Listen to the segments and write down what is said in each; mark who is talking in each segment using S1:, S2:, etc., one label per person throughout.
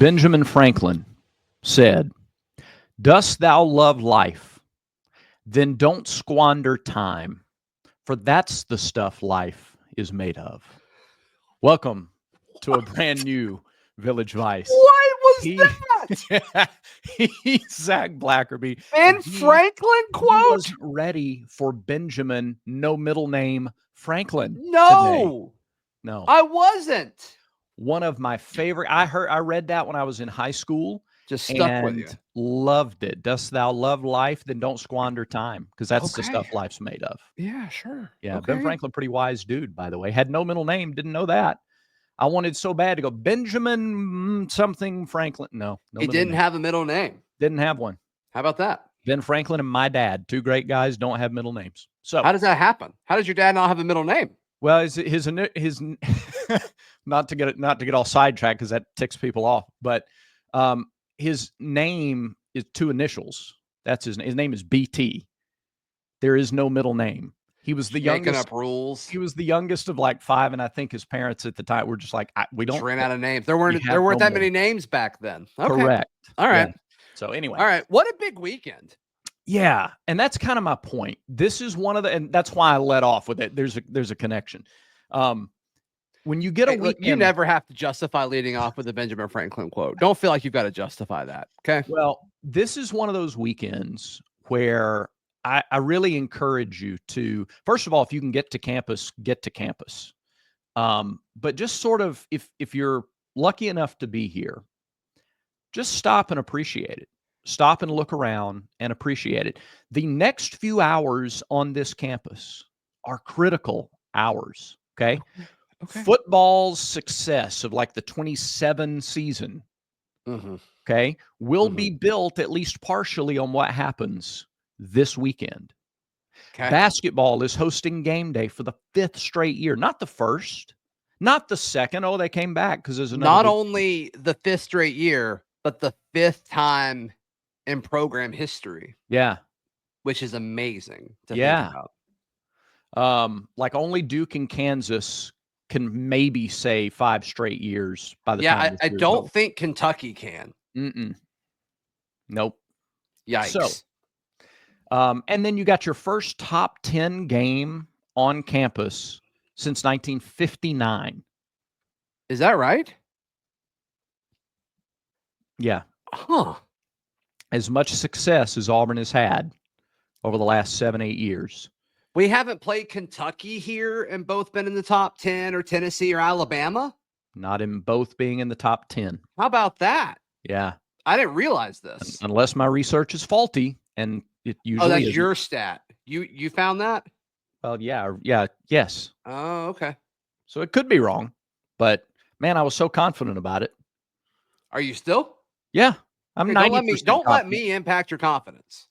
S1: Benjamin Franklin said, "Dost thou love life? Then don't squander time, for that's the stuff life is made of." Welcome to a brand new Village Vice.
S2: What was
S1: He,
S2: that?
S1: he's Zach Blackerby.
S2: Ben Franklin
S1: He
S2: quote?
S1: wasn't ready for Benjamin, no middle name, Franklin today.
S2: No,
S1: No.
S2: I wasn't.
S1: One of my favorite. I read that when I was in high school.
S2: Just stuck with you.
S1: And loved it. Dost thou love life? Then don't squander time, because that's the
S2: Okay.
S1: stuff life's made of.
S2: Yeah, sure.
S1: Yeah,
S2: Okay.
S1: Ben Franklin, pretty wise dude, by the way. Had no middle name. Didn't know that. I wanted so bad to go Benjamin something Franklin. No
S2: He
S1: middle
S2: didn't
S1: name.
S2: have a middle name.
S1: Didn't have one.
S2: How about that?
S1: Ben Franklin and my dad, two great guys, don't have middle names. So
S2: how does that happen? How does your dad not have a middle name?
S1: Well, his not to get all sidetracked, because that ticks people off, but his name is two initials. That's his name is BT. There is no middle name. He was the youngest.
S2: Up rules.
S1: He was the youngest of like 5, and I think his parents at the time were just like, we don't
S2: ran out of names. There weren't that many names back then. Okay.
S1: Correct.
S2: All right.
S1: Yeah. So anyway.
S2: All right. What a big weekend.
S1: Yeah, and that's kind of my point. This is one of the, and that's why I let off with it. There's a connection. When you get a weekend,
S2: look, you never have to justify leading off with a Benjamin Franklin quote. Don't feel like you've got to justify that. Okay.
S1: Well, this is one of those weekends where I really encourage you to, first of all, if you can get to campus, get to campus. But just sort of, if you're lucky enough to be here, just stop and appreciate it. Stop and look around and appreciate it. The next few hours on this campus are critical hours. Okay. Football's success of like the 27 season, okay, will be built at least partially on what happens this weekend. Okay. Basketball is hosting game day for the 5th straight year, not the first, not the second. Oh, they came back because there's another.
S2: Not only the 5th straight year, but the 5th time in program history.
S1: Yeah.
S2: Which is amazing to think
S1: about. Like only Duke and Kansas can maybe say 5 straight years by the time.
S2: I don't think Kentucky can.
S1: Nope.
S2: Yikes.
S1: So, and then you got your first top 10 game on campus since 1959.
S2: Is that right?
S1: Yeah.
S2: Huh.
S1: As much success as Auburn has had over the last 7-8 years.
S2: We haven't played Kentucky here and both been in the top 10, or Tennessee or Alabama.
S1: Not in both being in the top 10.
S2: How about that?
S1: Yeah.
S2: I didn't realize this.
S1: Unless my research is faulty, and it usually
S2: that's
S1: isn't.
S2: your stat. You found that?
S1: Well, yes.
S2: Oh, okay.
S1: So it could be wrong, but man, I was so confident about it.
S2: Are you still?
S1: Yeah. I'm 90%.
S2: Don't let me impact your confidence.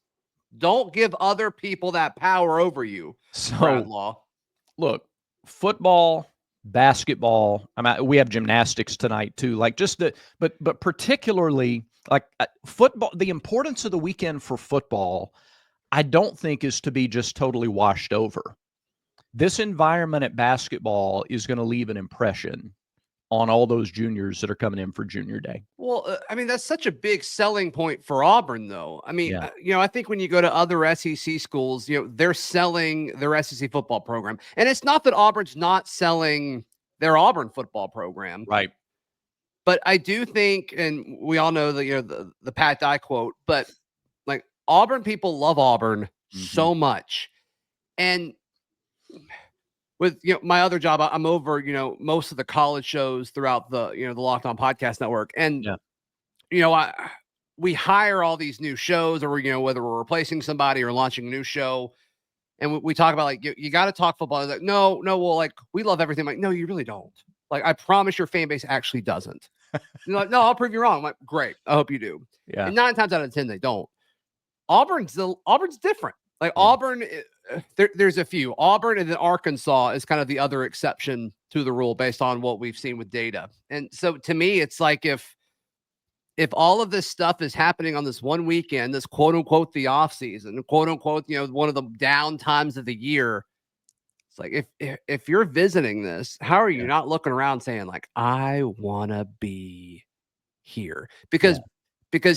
S2: Don't give other people that power over you.
S1: So, look, football, basketball. We have gymnastics tonight too. Like but particularly like football. The importance of the weekend for football, I don't think, is to be just totally washed over. This environment at basketball is going to leave an impression on all those juniors that are coming in for junior day.
S2: Well, that's such a big selling point for Auburn, though. I think when you go to other SEC schools, they're selling their SEC football program. And it's not that Auburn's not selling their Auburn football program.
S1: Right.
S2: But I do think, and we all know that, the Pat Dye quote, but like Auburn people love Auburn so much. And with my other job, I'm over most of the college shows throughout the the Locked On Podcast Network, and we hire all these new shows, or whether we're replacing somebody or launching a new show, and we talk about like you got to talk football. Like no, well, like we love everything. I'm like, no, you really don't. Like I promise your fan base actually doesn't. You're like, no, I'll prove you wrong. I'm like, great, I hope you do.
S1: Yeah.
S2: And 9 times out of 10 they don't. Auburn's different. Like Auburn. There's a few. Auburn and then Arkansas is kind of the other exception to the rule based on what we've seen with data. And so to me, it's like if all of this stuff is happening on this one weekend, this quote unquote the off season, quote unquote, one of the down times of the year, it's like if you're visiting this, how are you not looking around saying like, I want to be here because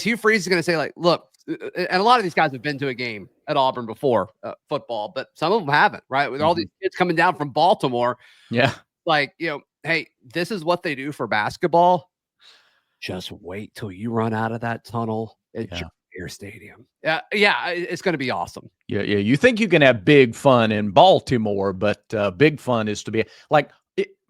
S2: Hugh Freeze is going to say, like, look, and a lot of these guys have been to a game at Auburn before, football, but some of them haven't, right? With all these kids coming down from Baltimore.
S1: Yeah.
S2: Like, hey, this is what they do for basketball. Just wait till you run out of that tunnel at Jordan Stadium. Yeah, it's going to be awesome.
S1: Yeah. You think you can have big fun in Baltimore, but big fun is to be like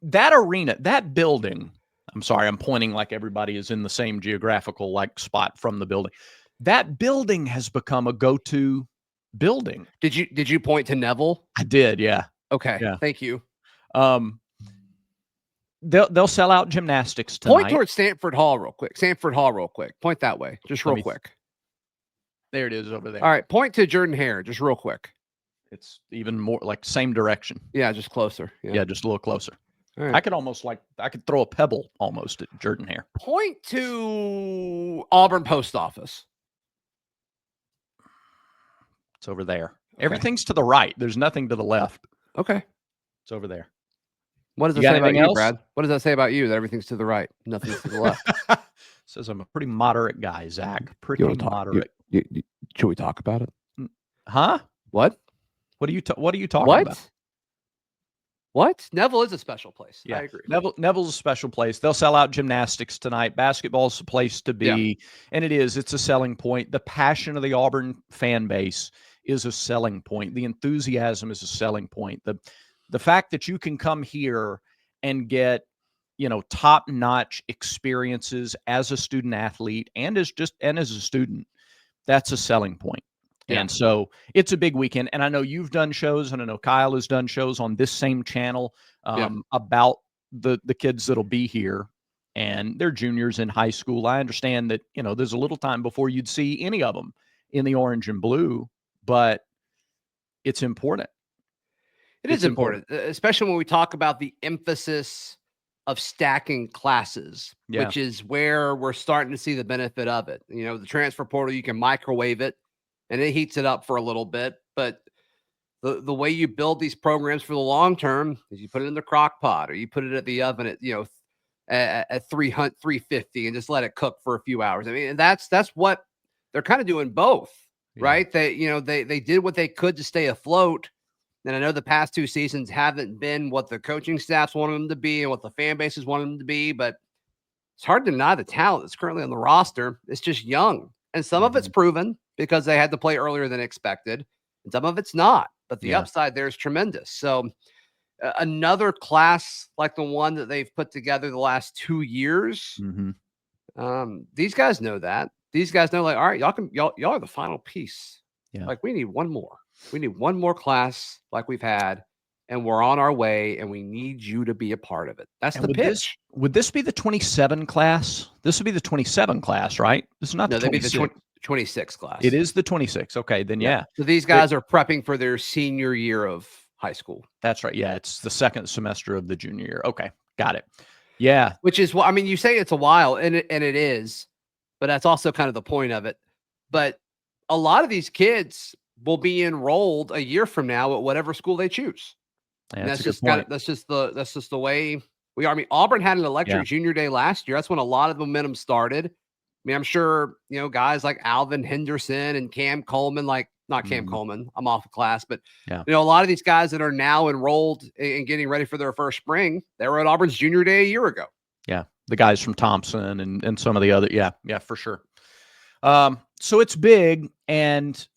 S1: that arena, that building. I'm sorry, I'm pointing like everybody is in the same geographical like spot from the building. That building has become a go-to building.
S2: Did you point to Neville?
S1: I did, yeah.
S2: Okay,
S1: yeah.
S2: Thank you.
S1: They'll sell out gymnastics tonight.
S2: Point towards Stanford Hall real quick. Point that way, just real quick.
S1: There it is over there.
S2: All right, point to Jordan Hare, just real quick.
S1: It's even more like same direction.
S2: Yeah, just closer.
S1: Yeah, just a little closer.
S2: Right.
S1: I could throw a pebble almost at Jordan Hare.
S2: Point to Auburn Post Office.
S1: It's over there. Okay. Everything's to the right. There's nothing to the left.
S2: Okay.
S1: It's over there.
S2: What does that say about you, Brad? What does that say about you that everything's to the right, nothing's to the left?
S1: Says I'm a pretty moderate guy, Zach. Pretty moderate.
S2: Should we talk about it?
S1: Huh?
S2: What?
S1: What are you talking about?
S2: What? Neville is a special place.
S1: Yeah,
S2: I agree.
S1: Neville's a special place. They'll sell out gymnastics tonight. Basketball's the place to be, and it is. It's a selling point. The passion of the Auburn fan base is a selling point. The enthusiasm is a selling point. The fact that you can come here and get, top-notch experiences as a student athlete and as a student, that's a selling point. Yeah. And so it's a big weekend. And I know you've done shows, and I know Kyle has done shows on this same channel about the kids that'll be here, and they're juniors in high school. I understand that, there's a little time before you'd see any of them in the orange and blue, but it's important.
S2: It's important, especially when we talk about the emphasis of stacking classes, which is where we're starting to see the benefit of it. The transfer portal, you can microwave it and it heats it up for a little bit, but the way you build these programs for the long term is you put it in the crock pot, or you put it at the oven at 350 and just let it cook for a few hours. I mean, that's what they're kind of doing both, right? They did what they could to stay afloat. And I know the past 2 seasons haven't been what the coaching staffs wanted them to be and what the fan bases wanted them to be, but it's hard to deny the talent that's currently on the roster. It's just young. And some of it's proven because they had to play earlier than expected, and some of it's not. But the upside there is tremendous. So another class like the one that they've put together the last 2 years, these guys know that. These guys know, like, all right, y'all are the final piece. Yeah. Like, we need one more. We need one more class like we've had, and we're on our way, and we need you to be a part of it. That's the pitch.
S1: Would this be the 27 class? This would be the 27 class, right? This is not the 26.
S2: That'd be the 26 class.
S1: It is the 26. Okay, then
S2: So these guys are prepping for their senior year of high school.
S1: That's right. Yeah, it's the second semester of the junior year. Okay, got it. Yeah.
S2: Which is what, I mean, you say it's a while, and it is, but that's also kind of the point of it. But a lot of these kids will be enrolled a year from now at whatever school they choose.
S1: Yeah,
S2: that's just the way we are. I mean, Auburn had an electric junior day last year. That's when a lot of the momentum started. I mean, I'm sure, guys like Alvin Henderson and Cam Coleman, not Cam Coleman, I'm off of class, but a lot of these guys that are now enrolled and getting ready for their first spring, they were at Auburn's junior day a year ago.
S1: Yeah. The guys from Thompson and some of the other. Yeah, for sure. So it's big. And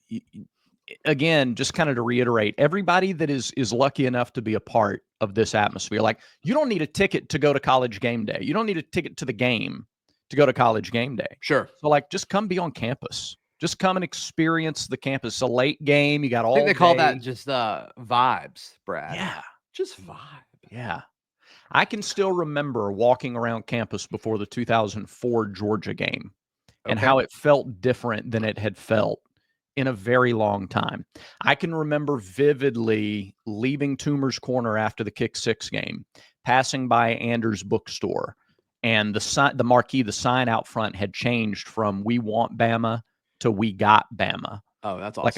S1: again, just kind of to reiterate, everybody that is lucky enough to be a part of this atmosphere, like, you don't need a ticket to go to college game day. You don't need a ticket to the game to go to college game day.
S2: Sure.
S1: So, like, just come be on campus. Just come and experience the campus. It's a late game. You got all
S2: I think they call that just vibes, Brad.
S1: Yeah.
S2: Just vibe.
S1: Yeah. I can still remember walking around campus before the 2004 Georgia game and how it felt different than it had felt in a very long time. I can remember vividly leaving Toomer's Corner after the Kick 6 game, passing by Anders bookstore, and the marquee, the sign out front had changed from "We want Bama" to "We got Bama."
S2: Oh, that's awesome.
S1: Like,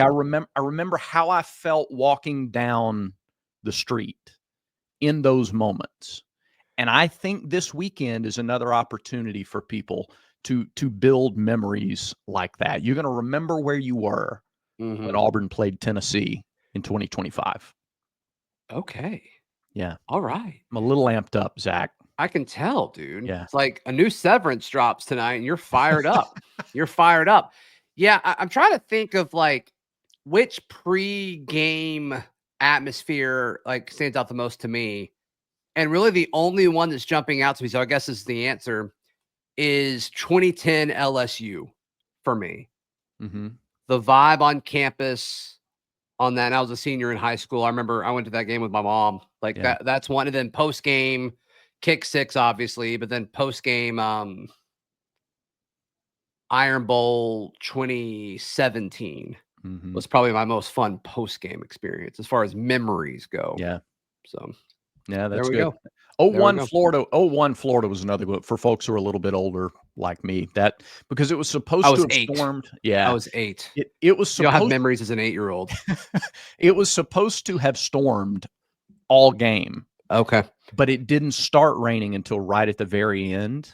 S1: I remember how I felt walking down the street in those moments. And I think this weekend is another opportunity for people to build memories like that. You're going to remember where you were when Auburn played Tennessee in 2025.
S2: Okay.
S1: Yeah.
S2: All right.
S1: I'm a little amped up, Zach.
S2: I can tell, dude.
S1: Yeah.
S2: It's like a new Severance drops tonight and you're fired up. You're fired up. Yeah. I'm trying to think of like which pre-game atmosphere like stands out the most to me. And really the only one that's jumping out to me, so I guess this is the answer, is 2010 LSU for me. The vibe on campus on that. And I was a senior in high school. I remember I went to that game with my mom. Like that's one. And then post game, kick six, obviously, but then post game, Iron Bowl 2017 was probably my most fun post game experience as far as memories go.
S1: Yeah.
S2: So
S1: yeah, that's
S2: there we
S1: good.
S2: go.
S1: 01 Florida. 01 Florida was another good for folks who are a little bit older like me. That because it was supposed to have stormed. Yeah,
S2: I was 8.
S1: It was supposed.
S2: You'll have memories as an 8-year-old.
S1: It was supposed to have stormed all game.
S2: Okay,
S1: but it didn't start raining until right at the very end,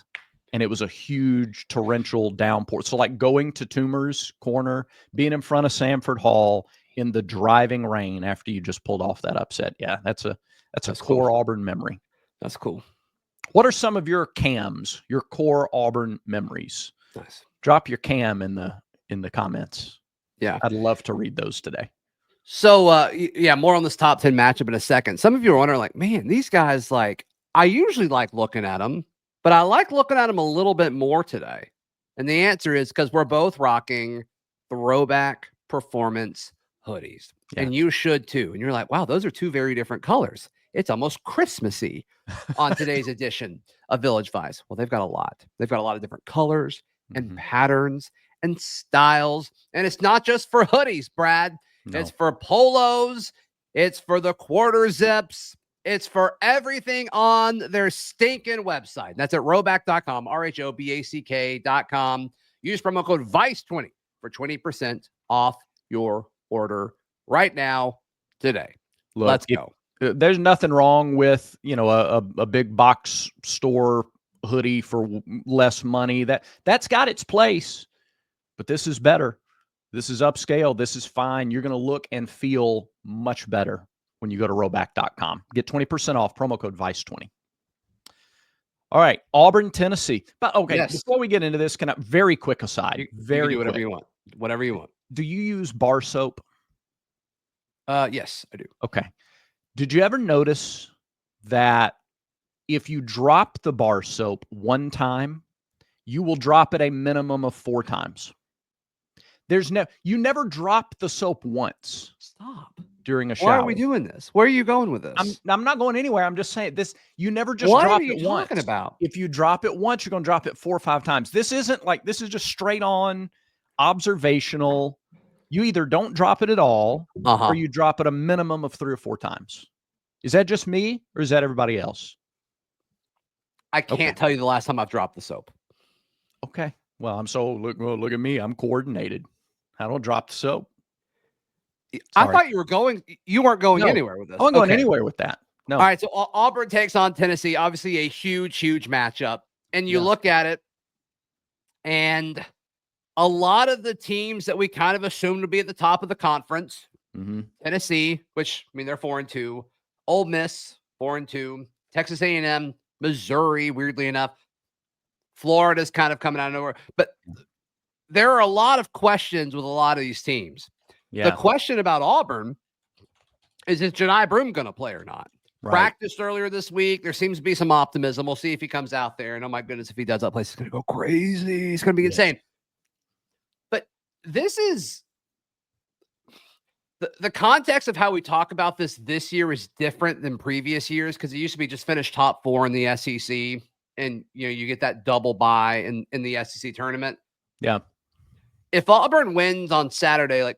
S1: and it was a huge torrential downpour. So like going to Toomer's Corner, being in front of Sanford Hall in the driving rain after you just pulled off that upset. Yeah, that's a core cool. Auburn memory.
S2: That's cool.
S1: What are some of your cams, your core Auburn memories?
S2: Nice.
S1: Drop your cam in the comments.
S2: Yeah,
S1: I'd love to read those today.
S2: So, yeah, more on this top 10 matchup in a second. Some of you are wondering, like, man, these guys, like, I usually like looking at them, but I like looking at them a little bit more today. And the answer is because we're both rocking throwback performance hoodies. Yeah. And you should too. And you're like, wow, those are two very different colors. It's almost Christmassy on today's edition of Village Vice. Well, they've got a lot. They've got a lot of different colors and patterns and styles. And it's not just for hoodies, Brad. No. It's for polos. It's for the quarter zips. It's for everything on their stinking website. That's at roback.com, RHOBACK.com. Use promo code VICE20 for 20% off your order right now, today.
S1: Look,
S2: let's go.
S1: There's nothing wrong with, a big box store hoodie for less money. That's got its place, but this is better. This is upscale. This is fine. You're going to look and feel much better when you go to roback.com. Get 20% off, promo code VICE20. All right, Auburn, Tennessee. But okay, yes. Before we get into this, can I very quick aside?
S2: You can do whatever you want. Whatever you want.
S1: Do you use bar soap?
S2: Yes, I do.
S1: Okay. Did you ever notice that if you drop the bar soap one time, you will drop it a minimum of 4 times? You never drop the soap once.
S2: Stop.
S1: During a shower.
S2: Why are we doing this? Where are you going with this?
S1: I'm not going anywhere. I'm just saying this. You never just
S2: drop
S1: it once.
S2: What are you talking about?
S1: If you drop it once, you're going to drop it 4 or 5 times. This is just straight on observational. You either don't drop it at all or you drop it a minimum of 3 or 4 times. Is that just me or is that everybody else?
S2: I can't tell you the last time I've dropped the soap.
S1: Okay. Well, look at me. I'm coordinated. I don't drop the soap.
S2: Sorry. I thought you weren't going anywhere with this.
S1: I wasn't going anywhere with that. No.
S2: All right. So Auburn takes on Tennessee, obviously a huge, huge matchup. And you look at it and a lot of the teams that we kind of assumed to be at the top of the conference, Tennessee, which they're 4-2, Ole Miss 4-2, Texas A&M, Missouri, weirdly enough, Florida's kind of coming out of nowhere. But there are a lot of questions with a lot of these teams. Yeah. The question about Auburn is Jani Broome going to play or not? Right. Practiced earlier this week. There seems to be some optimism. We'll see if he comes out there. And oh my goodness, if he does, that place is going to go crazy. It's going to be insane. But this is the context of how we talk about this year is different than previous years because it used to be just finish top 4 in the SEC. And you get that double bye in the SEC tournament. Yeah. If Auburn wins on Saturday,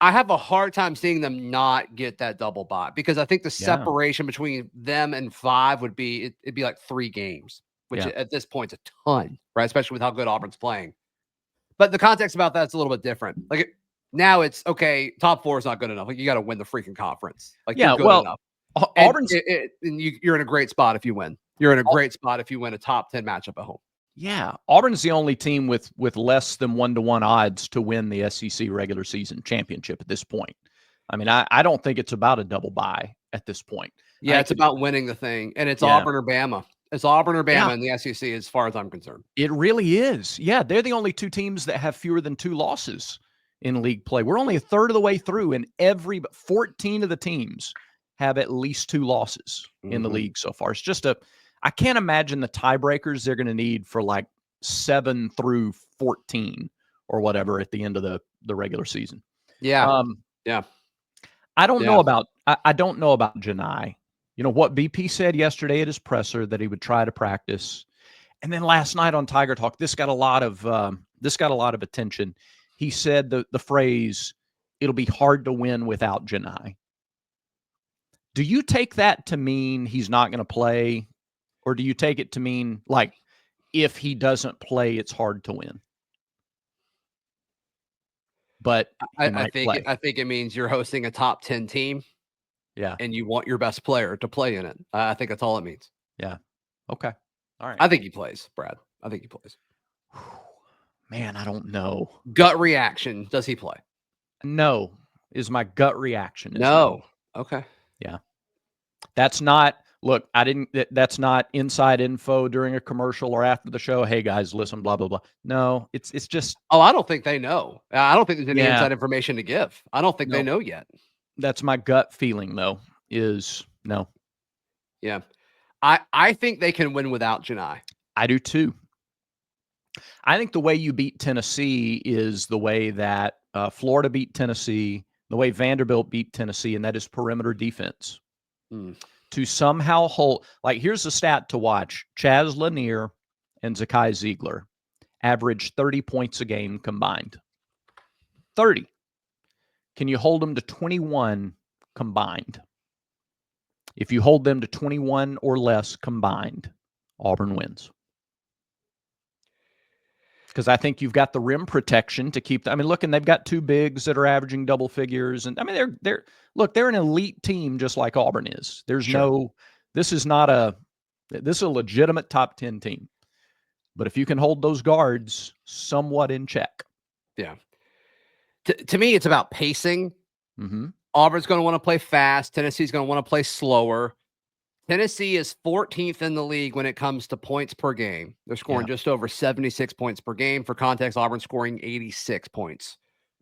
S2: I have a hard time seeing them not get that double bye because I think the separation between them and 5 would be it'd be like 3 games, which at this point is a ton, right? Especially with how good Auburn's playing. But the context about that's a little bit different. Now it's okay. Top 4 is not good enough. You got to win the freaking conference. You're good enough. Auburn's you're in a great spot if you win. You're in a great spot if you win a top 10 matchup at home.
S1: Yeah, Auburn's the only team with less than 1-to-1 odds to win the SEC regular season championship at this point. I mean, I don't think it's about a double bye at this point.
S2: Yeah, it's about winning the thing, and it's
S1: Yeah.
S2: Auburn or Bama. It's Auburn or
S1: Yeah.
S2: Bama in the SEC as far as I'm concerned.
S1: It really is. Yeah, they're the only two teams that have fewer than 2 losses in league play. We're only a third of the way through, and 14 of the teams have at least 2 losses in the league so far. It's just I can't imagine the tiebreakers they're going to need for like 7 through 14 or whatever at the end of the regular season.
S2: Yeah. Yeah.
S1: I don't know about Janai. You know what BP said yesterday at his presser that he would try to practice. And then last night on Tiger Talk, this got a lot of attention. He said the phrase, "It'll be hard to win without Janai." Do you take that to mean he's not going to play, or do you take it to mean like if he doesn't play, it's hard to win? But
S2: I think it means you're hosting a top 10 team.
S1: Yeah.
S2: And you want your best player to play in it. I think that's all it means.
S1: Yeah. Okay. All right.
S2: I think he plays, Brad. I think he plays.
S1: Man, I don't know.
S2: Gut reaction. Does he play?
S1: No, is my gut reaction.
S2: No. Okay.
S1: Yeah. That's not, look, that's not inside info during a commercial or after the show. Hey guys, listen, blah, blah, blah. No, it's just.
S2: Oh, I don't think they know. I don't think there's any inside information to give. I don't think they know yet.
S1: That's my gut feeling though, is no.
S2: Yeah. I think they can win without Janai.
S1: I do too. I think the way you beat Tennessee is the way that Florida beat Tennessee, the way Vanderbilt beat Tennessee, and that is perimeter defense. To somehow hold, like, here's the stat to watch. Chaz Lanier and Zakai Ziegler average 30 points a game combined. 30. Can you hold them to 21 combined? If you hold them to 21 or less combined, Auburn wins. Because I think you've got the rim protection to keep. Look, and they've got 2 bigs that are averaging double figures, and they're an elite team just like Auburn is. There's this is a legitimate top 10 team. But if you can hold those guards somewhat in check,
S2: yeah. To me, it's about pacing. Auburn's going to want to play fast. Tennessee's going to want to play slower. Tennessee is 14th in the league when it comes to points per game. They're scoring just over 76 points per game. For context, Auburn's scoring 86 points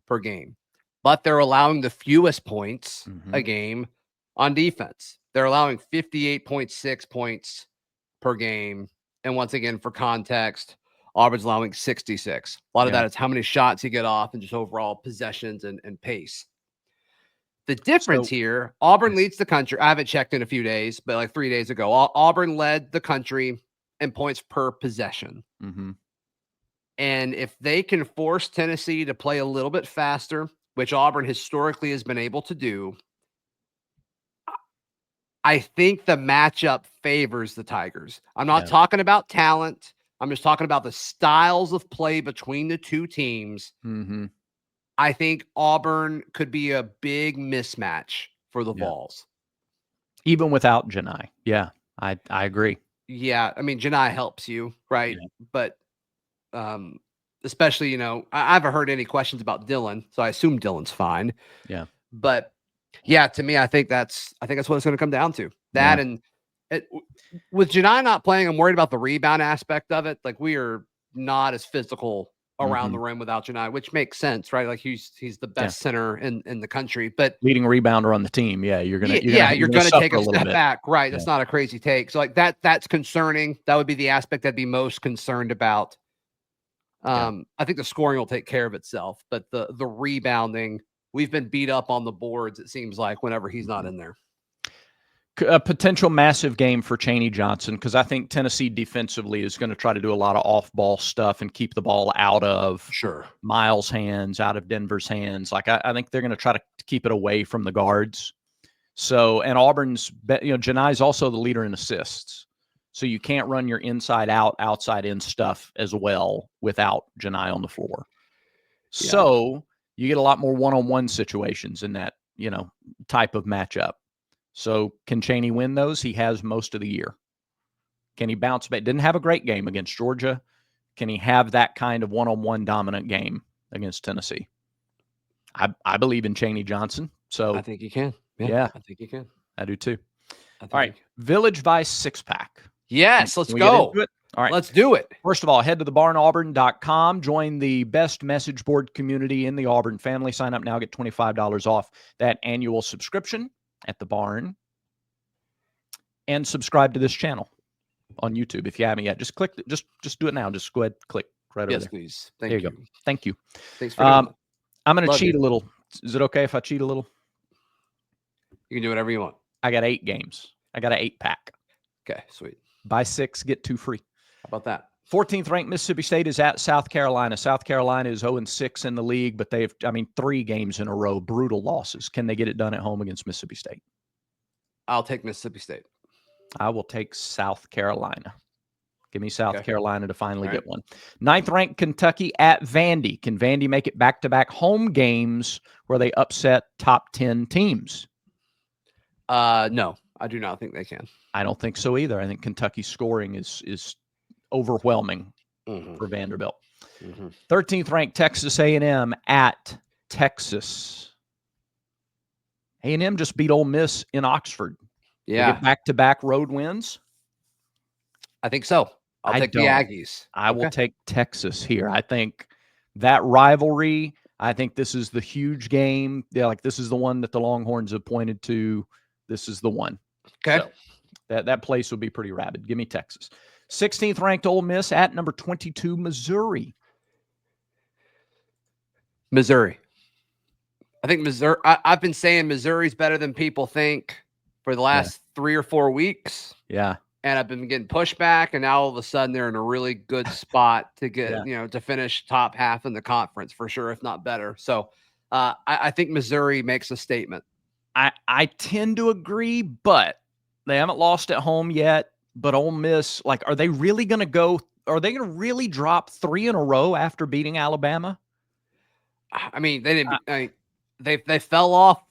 S2: per game. But they're allowing the fewest points a game on defense. They're allowing 58.6 points per game. And once again, for context, Auburn's allowing 66. A lot of that is how many shots you get off and just overall possessions and pace. The difference here, Auburn leads the country. I haven't checked in a few days, but like 3 days ago, Auburn led the country in points per possession. And if they can force Tennessee to play a little bit faster, which Auburn historically has been able to do, I think the matchup favors the Tigers. I'm not talking about talent. I'm just talking about the styles of play between the two teams. I think Auburn could be a big mismatch for the Vols.
S1: Even without Janai. Yeah, I agree.
S2: Yeah, I mean, Janai helps you, right? Yeah. But especially, I haven't heard any questions about Dylan, so I assume Dylan's fine.
S1: Yeah.
S2: But yeah, to me, I think that's what it's going to come down to. That and with Janai not playing, I'm worried about the rebound aspect of it. Like, we are not as physical around the rim without Janai, which makes sense, right? Like, he's the best center in the country, but
S1: leading rebounder on the team. Yeah, you're gonna
S2: take a step back, right? That's not a crazy take. So like that's concerning. That would be the aspect I'd be most concerned about. I think the scoring will take care of itself, but the rebounding, we've been beat up on the boards, it seems like, whenever he's not in there.
S1: A potential massive game for Chaney Johnson, because I think Tennessee defensively is going to try to do a lot of off-ball stuff and keep the ball out of Miles' hands, out of Denver's hands. Like, I think they're going to try to keep it away from the guards. So, and Auburn's, Janai's also the leader in assists. So you can't run your inside-out, outside-in stuff as well without Janai on the floor. Yeah. So you get a lot more one-on-one situations in that, type of matchup. So can Chaney win those? He has most of the year. Can he bounce back? Didn't have a great game against Georgia. Can he have that kind of one-on-one dominant game against Tennessee? I believe in Chaney Johnson. So
S2: I think you can.
S1: Yeah.
S2: I think you can.
S1: I do too.
S2: I think
S1: All right. Village Vice 6-pack.
S2: Yes, let's
S1: Can we
S2: go.
S1: get into it? All right.
S2: Let's do it.
S1: First of all, head to thebarnauburn.com. Join the best message board community in the Auburn family. Sign up now. Get $25 off that annual subscription at the barn. And subscribe to this channel on YouTube if you haven't yet. Just click. Just do it now. Just go ahead. Click right over there.
S2: Yes, please. Thank
S1: There
S2: you.
S1: you go. Thank you.
S2: Thanks for doing that.
S1: I'm going to
S2: Love
S1: cheat
S2: you.
S1: a little. Is it okay if I cheat a little?
S2: You can do whatever you want.
S1: I got 8 games. I got an 8-pack.
S2: Okay, sweet.
S1: Buy 6, get 2 free.
S2: How about that?
S1: 14th ranked Mississippi State is at South Carolina. South Carolina is 0-6 in the league, but they've, 3 games in a row, brutal losses. Can they get it done at home against Mississippi State?
S2: I'll take Mississippi State.
S1: I will take South Carolina. Give me South Carolina to finally
S2: All right.
S1: get one. 9th ranked Kentucky at Vandy. Can Vandy make it back-to-back home games where they upset top 10 teams?
S2: No, I do not think they can.
S1: I don't think so either. I think Kentucky's scoring is overwhelming for Vanderbilt. 13th ranked Texas A&M at Texas. A&M just beat Ole Miss in Oxford.
S2: Yeah.
S1: They get back-to-back road wins.
S2: I think so. I'll take the Aggies.
S1: I will take Texas here. I think that rivalry, I think this is the huge game. Yeah, like this is the one that the Longhorns have pointed to. This is the one.
S2: Okay.
S1: So that place will be pretty rabid. Give me Texas. 16th ranked Ole Miss at number 22, Missouri.
S2: Missouri. I think Missouri. I've been saying Missouri's better than people think for the last 3 or 4 weeks.
S1: Yeah.
S2: And I've been getting pushback, and now all of a sudden they're in a really good spot to get, to finish top half in the conference for sure, if not better. So I think Missouri makes a statement.
S1: I tend to agree, but they haven't lost at home yet. But Ole Miss, are they really going to go? Are they going to really drop 3 in a row after beating Alabama?
S2: I mean, they didn't. They fell off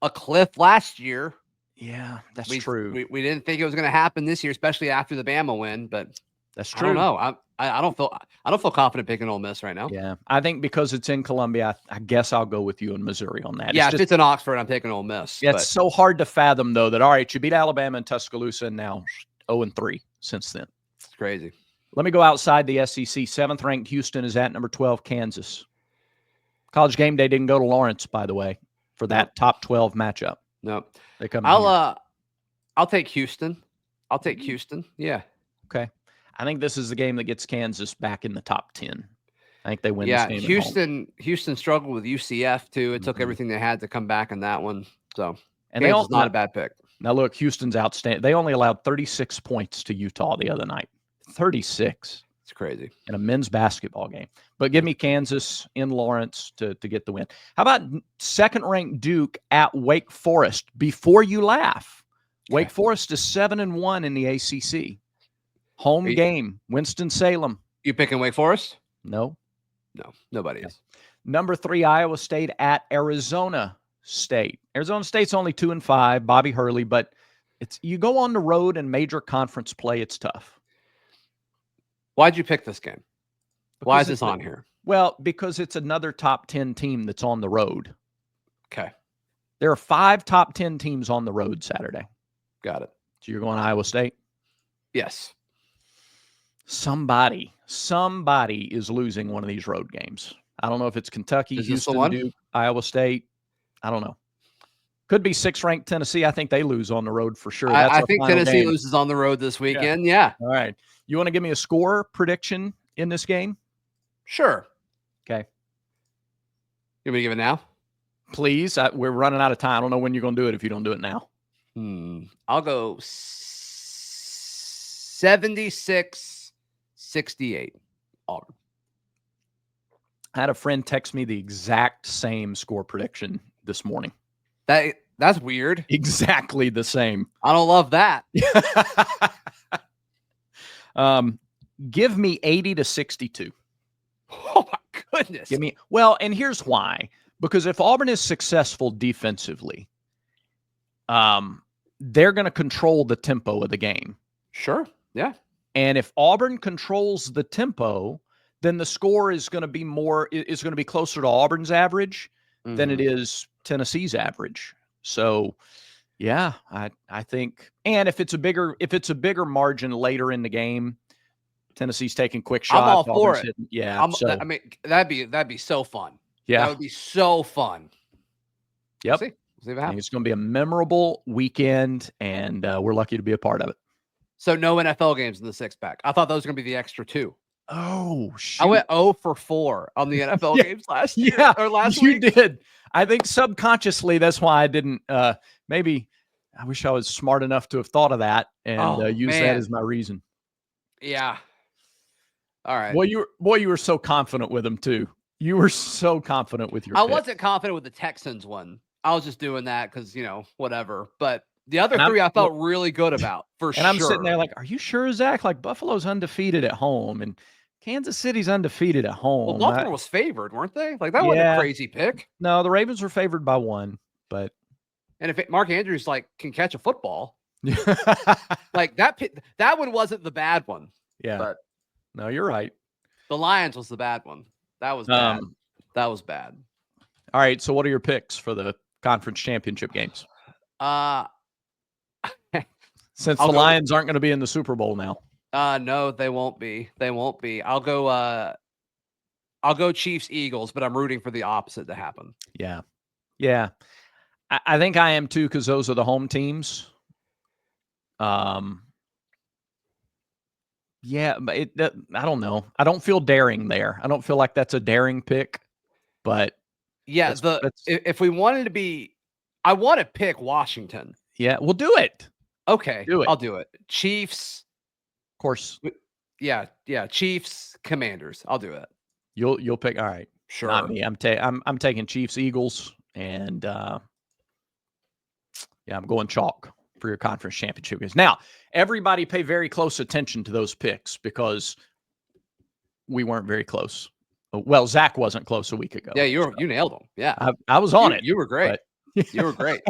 S2: a cliff last year.
S1: Yeah, that's true.
S2: We didn't think it was going to happen this year, especially after the Bama win. But
S1: that's true.
S2: I don't know. I don't feel confident picking Ole Miss right now.
S1: Yeah, I think because it's in Columbia, I guess I'll go with you in Missouri on that.
S2: Yeah, if it's in Oxford, I'm taking Ole Miss.
S1: Yeah, it's so hard to fathom though that all right, you beat Alabama and Tuscaloosa, and now 0-3 since then.
S2: It's crazy.
S1: Let me go outside the SEC. 7th ranked Houston is at number 12, Kansas. College Game Day didn't go to Lawrence, by the way, for that top 12 matchup.
S2: No,
S1: they come.
S2: I'll take Houston. I'll take Houston. Yeah.
S1: Okay. I think this is the game that gets Kansas back in the top 10. I think they win this game.
S2: Houston struggled with UCF too. It took everything they had to come back in that one. So,
S1: and
S2: Kansas is not a bad pick.
S1: Now look, Houston's outstanding. They only allowed 36 points to Utah the other night. 36.
S2: It's crazy.
S1: In a men's basketball game. But give me Kansas in Lawrence to get the win. How about 2nd ranked Duke at Wake Forest? Before you laugh, Wake Forest is 7-1 in the ACC. Home game, Winston-Salem.
S2: You picking Wake Forest?
S1: No.
S2: No, nobody is.
S1: Number 3, Iowa State at Arizona State. Arizona State's only 2-5, Bobby Hurley, but you go on the road and major conference play, it's tough.
S2: Why'd you pick this game? Why is this on here?
S1: Well, because it's another top 10 team that's on the road.
S2: Okay.
S1: There are 5 top 10 teams on the road Saturday.
S2: Got it.
S1: So you're going Iowa State?
S2: Yes.
S1: Somebody is losing one of these road games. I don't know if it's Kentucky, Houston, Duke, Iowa State. I don't know. Could be 6th ranked Tennessee. I think they lose on the road for sure.
S2: I think Tennessee loses on the road this weekend. Yeah.
S1: All right. You want to give me a score prediction in this game?
S2: Sure.
S1: Okay.
S2: You want me to give it now?
S1: Please. We're running out of time. I don't know when you're going to do it if you don't do it now.
S2: I'll go 76-68 Auburn.
S1: I had a friend text me the exact same score prediction this morning.
S2: That's weird.
S1: Exactly the same.
S2: I don't love that.
S1: Give me 80-62.
S2: Oh my goodness.
S1: And here's why. Because if Auburn is successful defensively, they're going to control the tempo of the game.
S2: Sure. Yeah.
S1: And if Auburn controls the tempo, then the score is going to be closer to Auburn's average than it is Tennessee's average. So, yeah, I think, and if it's a bigger margin later in the game, Tennessee's taking quick shots.
S2: I'm all for it.
S1: Yeah,
S2: I mean, that'd be so fun.
S1: Yeah,
S2: that would be so fun.
S1: Yep.
S2: We'll see what
S1: I think
S2: happens.
S1: it's going to be a memorable weekend, and we're lucky to be a part of it.
S2: So no NFL games in the 6-pack. I thought those were going to be the extra 2.
S1: Oh, shoot.
S2: I went 0 for 4 on the NFL games last year or last week.
S1: You did. I think subconsciously that's why I didn't. Maybe I wish I was smart enough to have thought of that and use that as my reason.
S2: Yeah. All right.
S1: Well, you were so confident with them too. You were so confident with your.
S2: I wasn't confident with the Texans one. I was just doing that because whatever. But the other 3 I felt really good about for sure.
S1: And I'm sitting there like, are you sure, Zach? Like Buffalo's undefeated at home and Kansas City's undefeated at home.
S2: Well, Baltimore was favored, weren't they? Like that wasn't a crazy pick.
S1: No, the Ravens were favored by 1, but
S2: and if Mark Andrews can catch a football, like that one wasn't the bad one.
S1: Yeah.
S2: But
S1: no, you're right.
S2: The Lions was the bad one. That was bad. That was bad.
S1: All right. So what are your picks for the conference championship games? Since the Lions aren't going to be in the Super Bowl now.
S2: No, they won't be. They won't be. I'll go Chiefs Eagles, but I'm rooting for the opposite to happen.
S1: Yeah. Yeah. I think I am too, because those are the home teams. Yeah, but I don't know. I don't feel daring there. I don't feel like that's a daring pick, but
S2: yeah, if we wanted to be, I want to pick Washington.
S1: Yeah, we'll do it.
S2: Okay, I'll do it. Chiefs,
S1: of course.
S2: Yeah, Chiefs, Commanders. I'll do it.
S1: You'll pick. All right,
S2: sure.
S1: Not me. I'm taking Chiefs, Eagles, and I'm going chalk for your conference championship games. Now, everybody pay very close attention to those picks because we weren't very close. Well, Zach wasn't close a week ago.
S2: Yeah, you nailed them. Yeah,
S1: I was on it.
S2: You were great. You were great.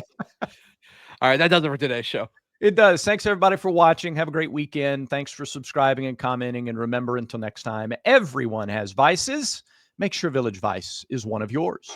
S2: All right, that does it for today's show.
S1: It does. Thanks, everybody, for watching. Have a great weekend. Thanks for subscribing and commenting. And remember, until next time, everyone has vices. Make sure Village Vice is one of yours.